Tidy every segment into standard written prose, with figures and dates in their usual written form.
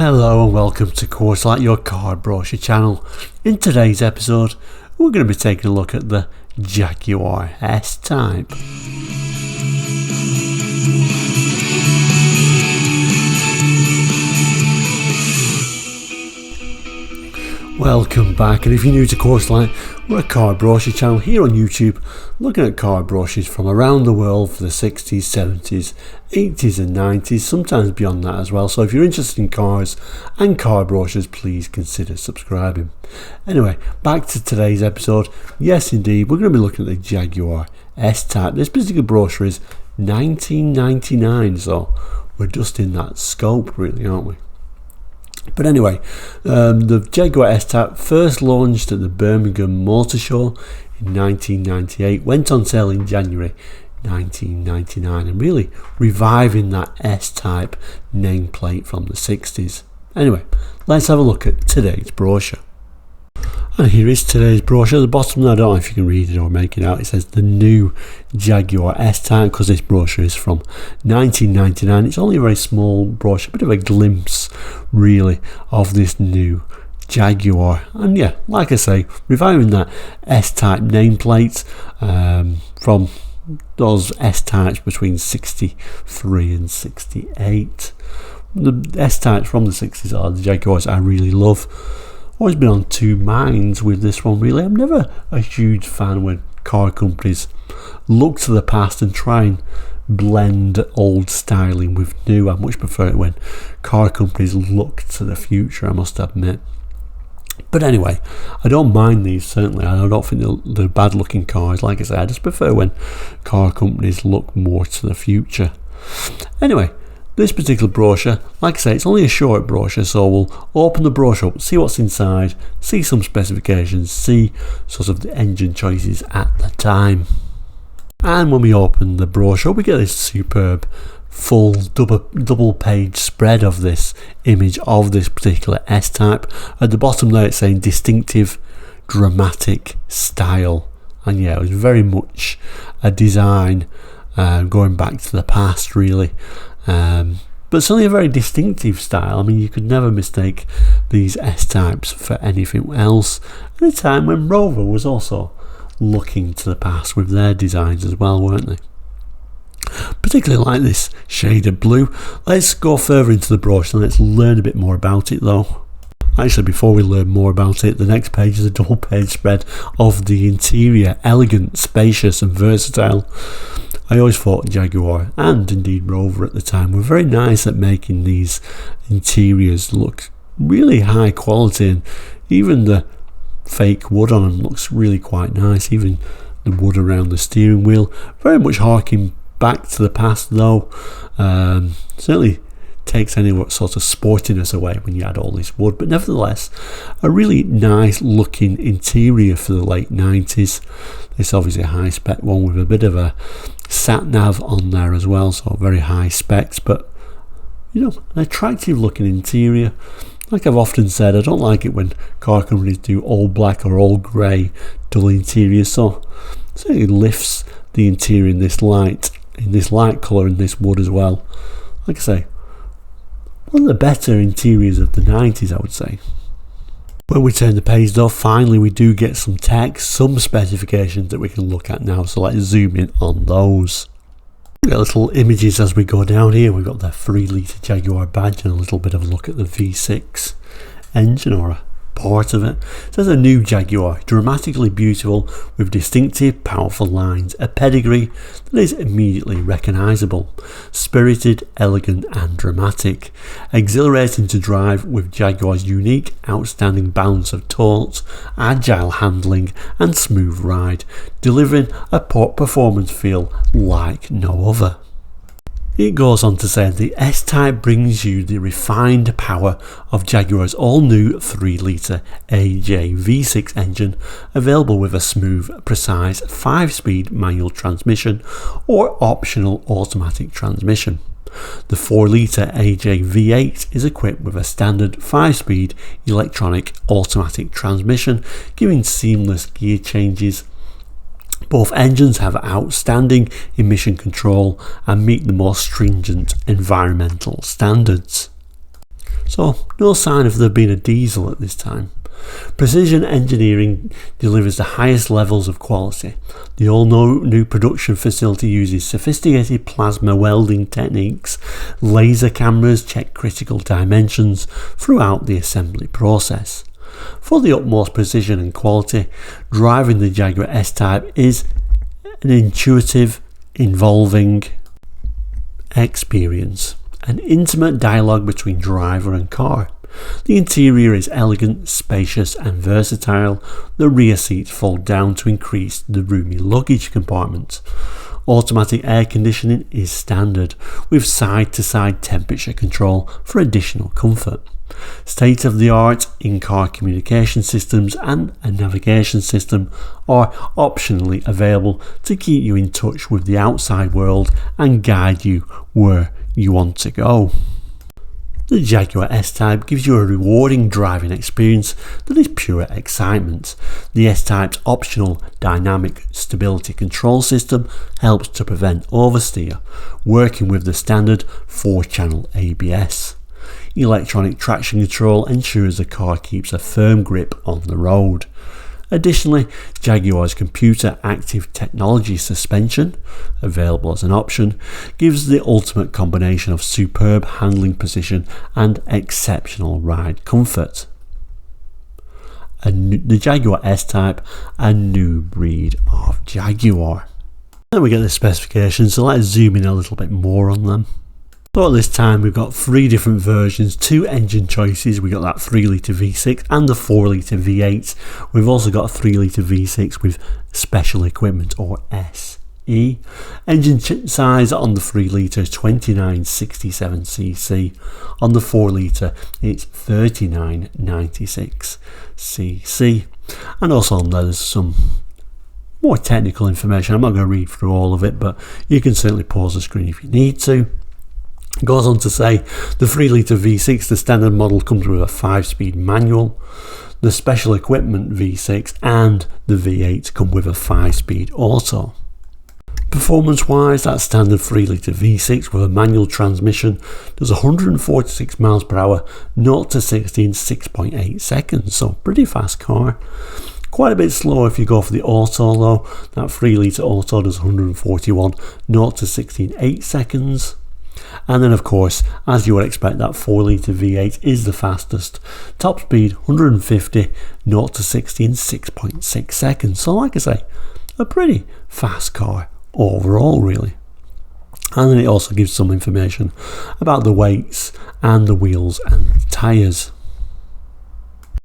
Hello and welcome to Course Like Your Car Brochure channel. In today's episode we're going to be taking a look at the Jaguar S-Type. Welcome back, and if you're new to Course Like, we're a car brochure channel here on YouTube looking at car brochures from around the world for the 60s, 70s, 80s and 90s, sometimes beyond that as well. So if you're interested in cars and car brochures, please consider subscribing. Anyway, back to today's episode. Yes indeed, we're going to be looking at the Jaguar S-Type. This particular brochure is $19.99, so we're just in that scope really, aren't we? But anyway, the Jaguar S-Type first launched at the Birmingham Motor Show in 1998, went on sale in January 1999, and really reviving that S-Type nameplate from the 60s. Anyway, let's have a look at today's brochure. And here is today's brochure. At the bottom, I don't know if you can read it or make it out, it says the new Jaguar S-Type, because this brochure is from 1999. It's only a very small brochure, a bit of a glimpse really of this new Jaguar. And yeah, like I say, reviving that S-Type nameplate from those S-Types between 63 and 68. The S-Types from the 60s are the Jaguars I really love. Always been on two minds with this one really. I'm never a huge fan when car companies look to the past and try and blend old styling with new. I much prefer it when car companies look to the future, I must admit. But anyway, I don't mind these, certainly. I don't think they're bad looking cars. Like I say, I just prefer when car companies look more to the future. Anyway, this particular brochure, like I say, it's only a short brochure, so we'll open the brochure up, see what's inside, see some specifications, see sort of the engine choices at the time. And when we open the brochure, we get this superb full double page spread of this image of this particular S-Type. At the bottom there it's saying distinctive, dramatic style. And yeah, it was very much a design going back to the past really. But certainly a very distinctive style. I mean, you could never mistake these S-Types for anything else. At a time when Rover was also looking to the past with their designs as well, weren't they? Particularly like this shade of blue. Let's go further into the brochure and let's learn a bit more about it though. Actually, before we learn more about it, the next page is a double page spread of the interior. Elegant, spacious and versatile. I always thought Jaguar and indeed Rover at the time were very nice at making these interiors look really high quality, and even the fake wood on them looks really quite nice, even the wood around the steering wheel. Very much harking back to the past though. Certainly takes any sort of sportiness away when you add all this wood, but nevertheless a really nice looking interior for the late 90s. It's obviously a high spec one with a bit of a sat nav on there as well, so very high specs, but you know, an attractive looking interior. Like I've often said, I don't like it when car companies do all black or all grey dull interiors, so it certainly lifts the interior in this light colour and this wood as well. Like I say, one of the better interiors of the 90s, I would say. When we turn the page though, finally we do get some text, some specifications that we can look at now, so let's zoom in on those. We've got little images as we go down here. We've got the 3-litre Jaguar badge and a little bit of a look at the V6 engine, or a part of it. It says a new Jaguar, dramatically beautiful with distinctive, powerful lines, a pedigree that is immediately recognisable, spirited, elegant and dramatic, exhilarating to drive with Jaguar's unique, outstanding balance of torque, agile handling and smooth ride, delivering a performance feel like no other. It goes on to say the S-Type brings you the refined power of Jaguar's all-new 3-litre AJ V6 engine, available with a smooth, precise 5-speed manual transmission or optional automatic transmission. The 4-litre AJ V8 is equipped with a standard 5-speed electronic automatic transmission, giving seamless gear changes. Both engines have outstanding emission control and meet the most stringent environmental standards. So so no sign of there being a diesel at this time. Precision engineering delivers the highest levels of quality. The all-new production facility uses sophisticated plasma welding techniques. Laser cameras check critical dimensions throughout the assembly process. For the utmost precision and quality, driving the Jaguar S-Type is an intuitive, involving experience, an intimate dialogue between driver and car. The interior is elegant, spacious and versatile. The rear seats fold down to increase the roomy luggage compartment. Automatic air conditioning is standard, with side-to-side temperature control for additional comfort. State-of-the-art in-car communication systems and a navigation system are optionally available to keep you in touch with the outside world and guide you where you want to go. The Jaguar S-Type gives you a rewarding driving experience that is pure excitement. The S-Type's optional dynamic stability control system helps to prevent oversteer, working with the standard 4-channel ABS. Electronic traction control ensures the car keeps a firm grip on the road. Additionally, Jaguar's computer active technology suspension, available as an option, gives the ultimate combination of superb handling position and exceptional ride comfort. The Jaguar S-Type, a new breed of Jaguar. Then we get the specifications, so let's zoom in a little bit more on them. So at this time we've got 3 different versions, 2 engine choices. We've got that 3-litre V6 and the 4-litre V8. We've also got a 3-litre V6 with special equipment, or SE. Engine size on the 3-litre is 2967cc. On the 4-litre it's 3996cc. And also on there there's some more technical information. I'm not going to read through all of it, but you can certainly pause the screen if you need to. It goes on to say the 3-litre V6, the standard model, comes with a 5-speed manual. The special equipment V6 and the V8 come with a 5-speed auto. Performance wise, that standard 3-litre V6 with a manual transmission does 146 miles per hour, 0 to 60 in 6.8 seconds, so pretty fast car. Quite a bit slower if you go for the auto though. That 3-litre auto does 141, 0 to 60 in 8 seconds. And then of course, as you would expect, that 4-litre V8 is the fastest. Top speed 150, 0 to 60 in 6.6 seconds. So like I say, a pretty fast car overall really. And then it also gives some information about the weights and the wheels and the tyres.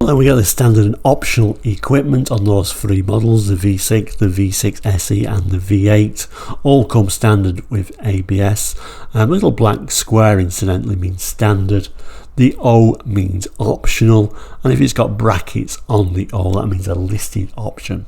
Then we get the standard and optional equipment on those 3 models, the V6, the V6 SE and the V8. All come standard with ABS. A little black square incidentally means standard. The O means optional, and if it's got brackets on the O, that means a listed option.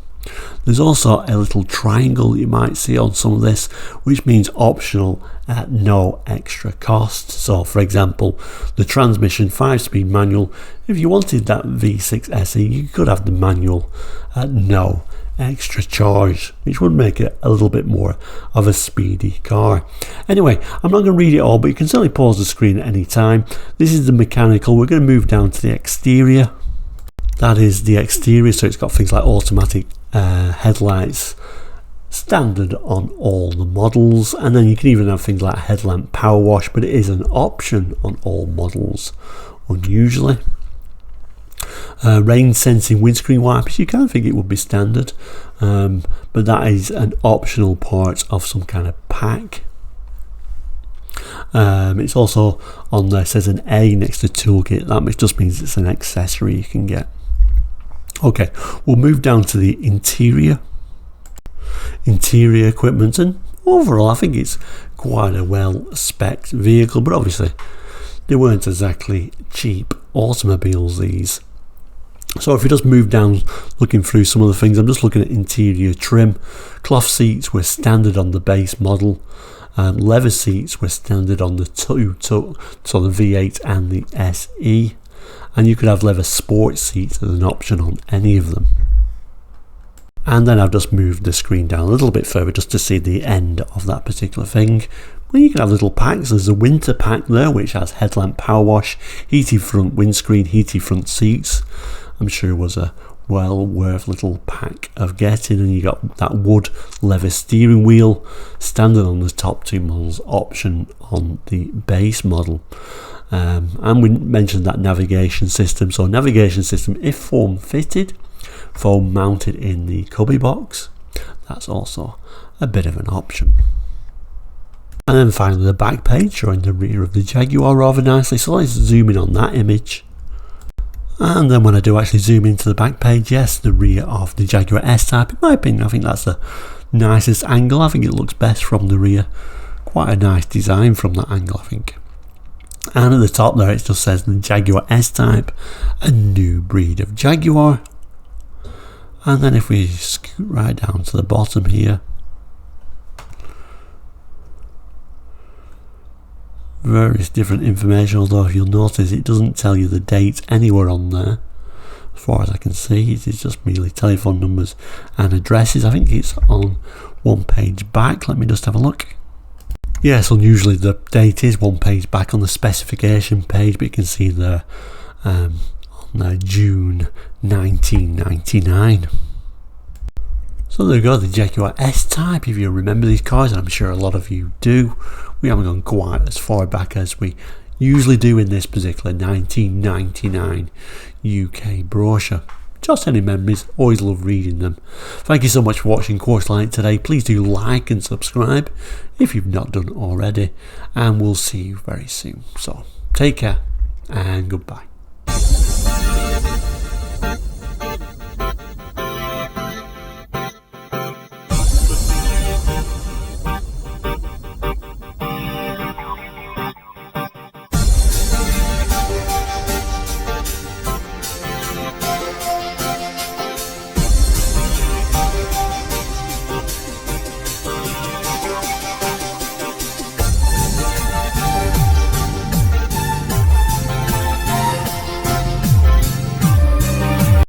There's also a little triangle that you might see on some of this, which means optional at no extra cost. So for example, the transmission 5-speed manual, if you wanted that V6 SE, you could have the manual at no extra charge, which would make it a little bit more of a speedy car. Anyway, I'm not going to read it all, but you can certainly pause the screen at any time. This is the mechanical. We're going to move down to the exterior. That is the exterior, so it's got things like automatic headlights, standard on all the models, and then you can even have things like headlamp power wash, but it is an option on all models unusually. Rain sensing windscreen wipers, you can think it would be standard, but that is an optional part of some kind of pack. It's also on there, says an A next to toolkit. That just means it's an accessory you can get. Okay, we'll move down to the interior equipment, and overall I think it's quite a well-spec'd vehicle, but obviously they weren't exactly cheap automobiles these. So if you just move down looking through some of the things, I'm just looking at interior trim. Cloth seats were standard on the base model. Leather seats were standard on the so the V8 and the SE, and you could have leather sport seats as an option on any of them. And then I've just moved the screen down a little bit further just to see the end of that particular thing, And you can have little packs. There's a winter pack there which has headlamp power wash, heated front windscreen, heated front seats. I'm sure it was a well worth little pack of getting. And you got that wood leather steering wheel, standard on the top two models, option on the base model. And we mentioned that navigation system. So navigation system, if form fitted, foam mounted in the cubby box, that's also a bit of an option. And then finally the back page showing the rear of the Jaguar rather nicely. So let's zoom in on that image. And then when I do actually zoom into the back page, yes, the rear of the Jaguar S-Type. In my opinion, I think that's the nicest angle. I think it looks best from the rear. Quite a nice design from that angle, I think. And at the top there it just says the Jaguar S-Type, a new breed of Jaguar. And then if we scoot right down to the bottom here, various different information, although if you'll notice it doesn't tell you the date anywhere on there. As far as I can see, it is just merely telephone numbers and addresses. I think it's on one page back. Let me just have a look. Yes, unusually the date is one page back on the specification page, but you can see there on there June 1999. So there we go, the Jaguar S-Type. If you remember these cars, and I'm sure a lot of you do, we haven't gone quite as far back as we usually do in this particular 1999 UK brochure. Just any memories, always love reading them. Thank you so much for watching Course Light today. Please do like and subscribe if you've not done already, and we'll see you very soon. So take care and goodbye.